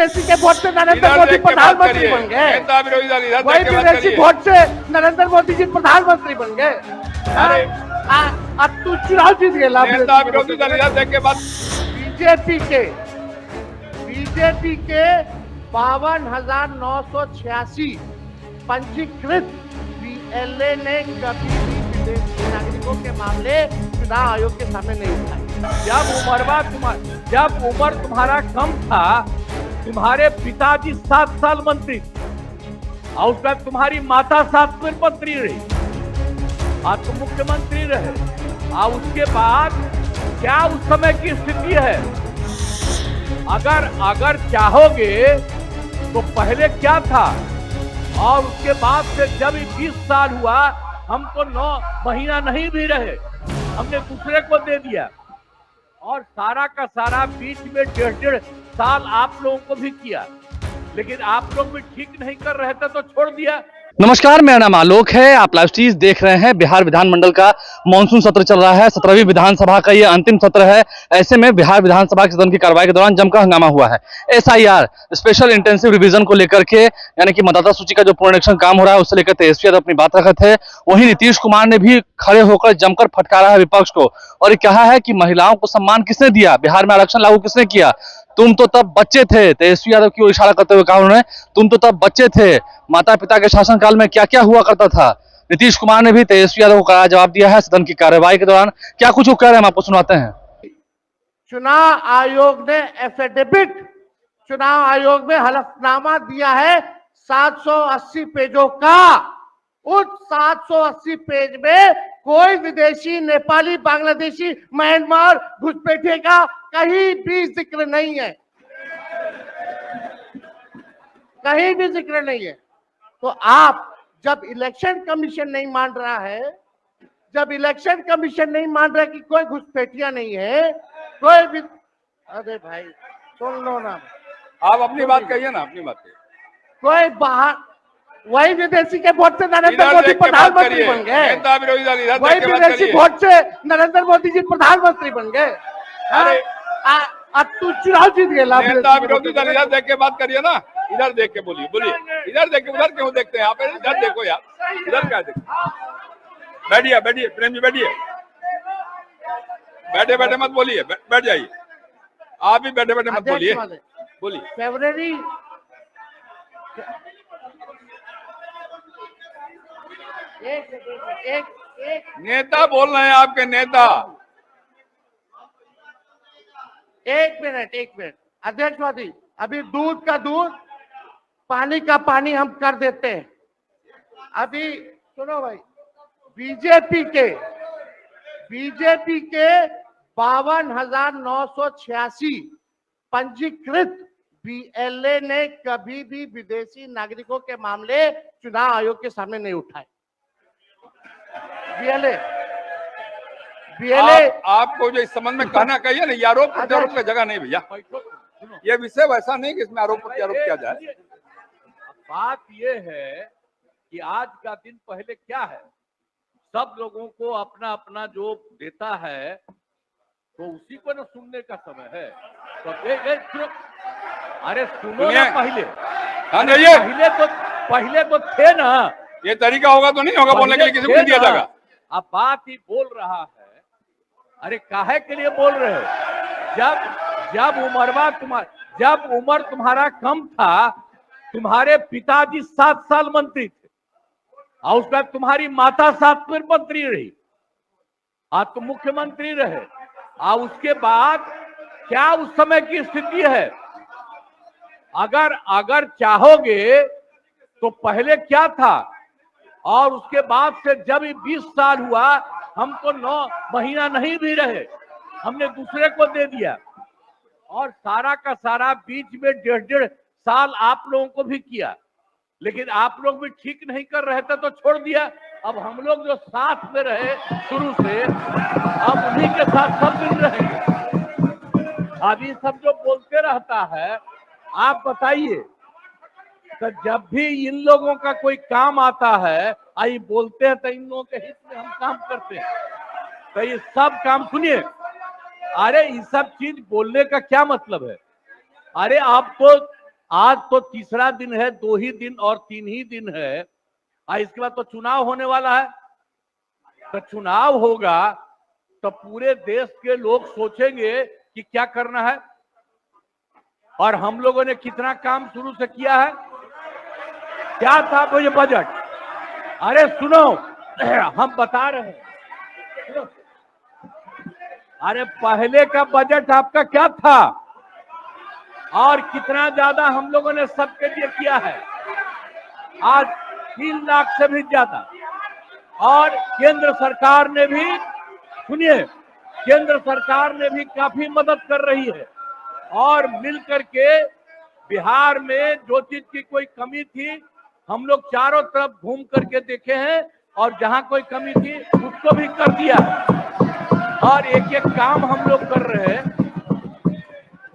विदेशी के वोट से नरेंद्र मोदी प्रधानमंत्री बन गए। वही विदेशी वोट से नरेंद्र मोदी जी प्रधानमंत्री बन गए। अब तू चुनाव जीत गया। विरोधी दल इधर देख के बात। बीजेपी के 52,986 पंजीकृत बीएलए ने कभी भी विदेशी नागरिकों के मामले चुनाव आयोग के सामने नहीं उठाए। जब उम्र तुम्हारा कम था, तुम्हारे पिताजी 7 साल मंत्री और उसके बाद तुम्हारी माता 7 साल मंत्री रही, आज तुम मुख्यमंत्री रहे। और उसके बाद क्या उस समय की स्थिति है? अगर चाहोगे तो पहले क्या था और उसके बाद से जब 20 साल हुआ, हम तो 9 महीना नहीं भी रहे, हमने दूसरे को दे दिया। और सारा का सारा बीच में 1.5 साल आप लोगों को भी किया, लेकिन आप लोग भी ठीक नहीं कर रहे थे तो छोड़ दिया। नमस्कार, मेरा नाम आलोक है। आप लाइव स्ट्रीम देख रहे हैं। बिहार विधानमंडल का मानसून सत्र चल रहा है। 17वीं विधानसभा का ये अंतिम सत्र है। ऐसे में बिहार विधानसभा के सदन की कार्रवाई के दौरान जमकर हंगामा हुआ है। एसआईआर स्पेशल इंटेंसिव रिवीजन को लेकर के, यानी कि मतदाता सूची का जो पुनरीक्षण काम हो रहा है, उससे लेकर तेजस्वी यादव अपनी बात रखे थे। वहीं नीतीश कुमार ने भी खड़े होकर जमकर फटकारा है विपक्ष को और कहा है कि महिलाओं को सम्मान किसने दिया, बिहार में आरक्षण लागू किसने किया, तुम तो तब बच्चे थे। तेजस्वी यादव की ओर इशारा करते हुए कहा उन्होंने, तुम तो तब बच्चे थे, माता पिता के शासनकाल में क्या क्या हुआ करता था। नीतीश कुमार ने भी तेजस्वी यादव को कड़ा जवाब दिया है सदन की कार्यवाही के दौरान। क्या कुछ वो कह रहे हैं, हम आपको सुनाते हैं। चुनाव आयोग ने एफिडेविट, चुनाव आयोग में हलफनामा दिया है 780 पेजों का। उस 780 पेज में कोई विदेशी, नेपाली, बांग्लादेशी, म्यांमार, घुसपैठे का कहीं भी जिक्र नहीं है, कहीं भी जिक्र नहीं है। तो आप जब इलेक्शन कमीशन नहीं मान रहा है, जब इलेक्शन कमीशन नहीं मान रहा है कि कोई घुसपैठिया नहीं है, कोई भी, अरे भाई सुन लो ना, आप अपनी बात कहिए ना, अपनी बात कहिए। कोई बाहर, वही विदेशी के वोट से नरेंद्र मोदी प्रधानमंत्री बन गए। वही विदेशी वोट से नरेंद्र मोदी जी प्रधानमंत्री बन गए। अब तू चुनाव जीत गया। विरोधी दल इधर देख के बात करिए ना, इधर देख के बोलिए। इधर देख के, उधर क्यों देखते हैं आप? इधर देखो यार, इधर क्या देखो। बैठिए प्रेम जी, बैठिए। बैठे मत बोलिए, बैठ जाइए। आप भी बैठे मत बोलिए। फरवरी एक नेता बोल रहे हैं, आपके नेता। एक मिनट अध्यक्षवादी, अभी दूध का दूध, पानी का पानी हम कर देते हैं। अभी सुनो भाई, बीजेपी के 52,986 पंजीकृत बीएलए ने कभी भी विदेशी नागरिकों के मामले चुनाव आयोग के सामने नहीं उठाए। बीएलए आपको जो इस संबंध में कहना कहिए ना, ये आरोप प्रत्यारोप की जगह नहीं भैया। ये विषय वैसा नहीं कि इसमें आरोप प्रत्यारोप किया जाए। बात ये है कि आज का दिन पहले क्या है, सब लोगों को अपना अपना जो देता है तो उसी को ना सुनने का समय है। तो अरे सुनो ना, पहले तो थे ना। ये तरीका होगा तो नहीं होगा बोलने के लिए, किसी को दिया जाएगा। अब बात ही बोल रहा है। अरे काहे के लिए बोल रहे हो? जब उम्र तुम्हारा कम था, तुम्हारे पिताजी 7 साल मंत्री थे और उसके बाद तुम्हारी माता 7 साल मंत्री रही, आज तुम मुख्यमंत्री रहे। और उसके बाद क्या उस समय की स्थिति है? अगर चाहोगे तो पहले क्या था और उसके बाद से जब 20 साल हुआ, हम तो 9 महीना नहीं भी रहे, हमने दूसरे को दे दिया। और सारा का सारा बीच में 1.5 साल आप लोगों को भी किया, लेकिन आप लोग भी ठीक नहीं कर रहे थे तो छोड़ दिया। अब हम लोग जो साथ में रहे शुरू से, अब उन्हीं के साथ सब दिन रहेंगे। अभी सब जो बोलते रहता है, आप बताइए, तो जब भी इन लोगों का कोई काम आता है, आई बोलते हैं तो इन लोगों के हित में हम काम करते हैं। तो ये सब काम सुनिए, अरे ये सब चीज बोलने का क्या मतलब है? अरे आप तो आज तो तीसरा दिन है, 2 ही दिन और 3 ही दिन है, इसके बाद तो चुनाव होने वाला है। तो चुनाव होगा तो पूरे देश के लोग सोचेंगे कि क्या करना है, और हम लोगों ने कितना काम शुरू से किया है। क्या था वो ये बजट? अरे सुनो, हम बता रहे हैं, अरे पहले का बजट आपका क्या था और कितना ज्यादा हम लोगों ने सबके लिए किया है। आज 3 लाख से भी ज्यादा, और केंद्र सरकार ने भी, सुनिए, केंद्र सरकार ने भी काफी मदद कर रही है, और मिलकर के बिहार में जो चीज की कोई कमी थी हम लोग चारों तरफ घूम करके देखे हैं, और जहां कोई कमी थी उसको भी कर दिया, और एक एक काम हम लोग कर रहे हैं।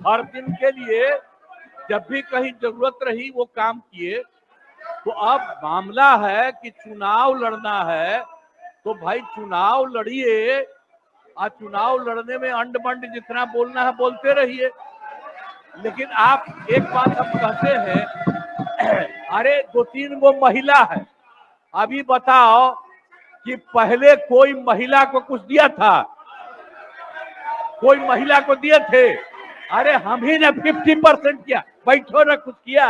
हर दिन के लिए जब भी कहीं जरूरत रही वो काम किए। तो अब मामला है कि चुनाव लड़ना है, तो भाई चुनाव लड़िए, और चुनाव लड़ने में अंड बंड जितना बोलना है बोलते रहिए। लेकिन आप एक बात हम कहते हैं, अरे 2-3 वो महिला है, अभी बताओ कि पहले कोई महिला को कुछ दिया था? कोई महिला को दिए थे? अरे हम ही ने 50% किया, बैठो ना कुछ किया।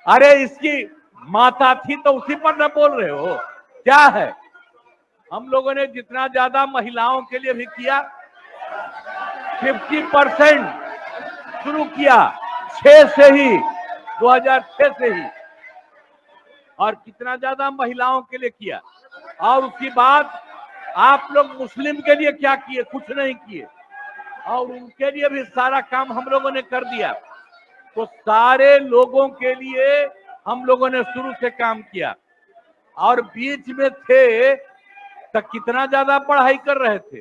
अरे इसकी माता थी तो उसी पर ना बोल रहे हो, क्या है? हम लोगों ने जितना ज्यादा महिलाओं के लिए भी किया, 50% शुरू किया 6 से ही, 2006 से ही, और कितना ज्यादा महिलाओं के लिए किया। और उसके बाद आप लोग मुस्लिम के लिए क्या किए? कुछ नहीं किए, और उनके लिए भी सारा काम हम लोगों ने कर दिया। तो सारे लोगों के लिए हम लोगों ने शुरू से काम किया, और बीच में थे तो कितना ज्यादा पढ़ाई कर रहे थे।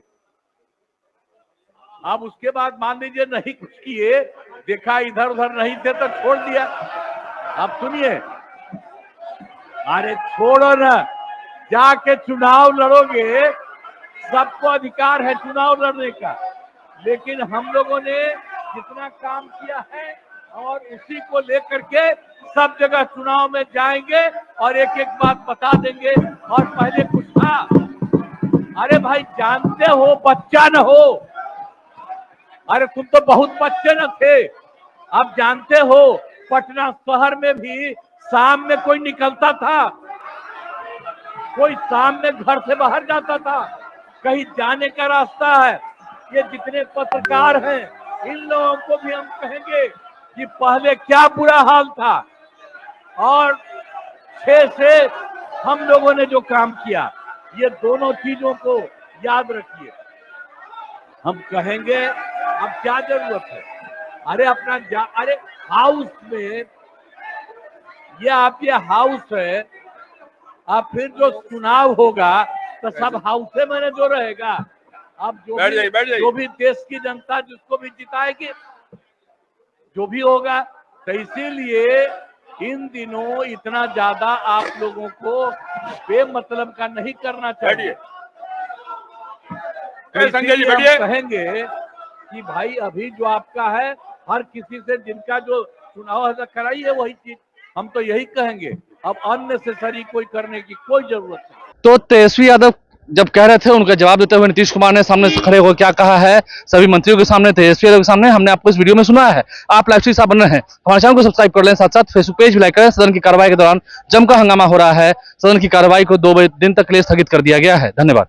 अब उसके बाद मान लीजिए नहीं कुछ किए, देखा इधर उधर नहीं थे तो छोड़ दिया। अब सुनिए, अरे छोड़ो ना, जाके चुनाव लड़ोगे, सबको अधिकार है चुनाव लड़ने का। लेकिन हम लोगों ने जितना काम किया है और उसी को लेकर के सब जगह चुनाव में जाएंगे और एक एक बात बता देंगे। और पहले कुछ था, अरे भाई जानते हो बच्चा न हो, अरे तुम तो बहुत बच्चे न थे। अब जानते हो पटना शहर में भी शाम में कोई निकलता था, कोई शाम में घर से बाहर जाता था, कहीं जाने का रास्ता है। ये जितने पत्रकार हैं इन लोगों को भी हम कहेंगे कि पहले क्या बुरा हाल था, और 6 से हम लोगों ने जो काम किया, ये दोनों चीजों को याद रखिए। हम कहेंगे अब क्या जरूरत है, अरे अपना अरे हाउस में, ये आप ये हाउस है, अब फिर जो चुनाव होगा तो सब हाउस में जो रहेगा। अब जो भी देश की जनता जिसको भी जिताएगी, जो भी होगा। तो इसीलिए इन दिनों इतना ज्यादा आप लोगों को बेमतलब का नहीं करना चाहिए। कहेंगे कि भाई अभी जो आपका है, हर किसी से जिनका जो चुनाव कराइए वही चीज, हम तो यही कहेंगे। अब अननेसेसरी कोई करने की कोई जरूरत नहीं। तो तेजस्वी यादव जब कह रहे थे, उनका जवाब देते हुए नीतीश कुमार ने सामने से खड़े होकर क्या कहा है सभी मंत्रियों के सामने, तेजस्वी यादव के सामने, हमने आपको इस वीडियो में सुना है। आप लाइव स्ट्रीम बन रहे हैं, हमारे चैनल को सब्सक्राइब कर लें, साथ साथ फेसबुक पेज भी लाइक करें। सदन की कार्रवाई के दौरान जमकर हंगामा हो रहा है, सदन की कार्रवाई को 2 दिन तक के लिए स्थगित कर दिया गया है। धन्यवाद।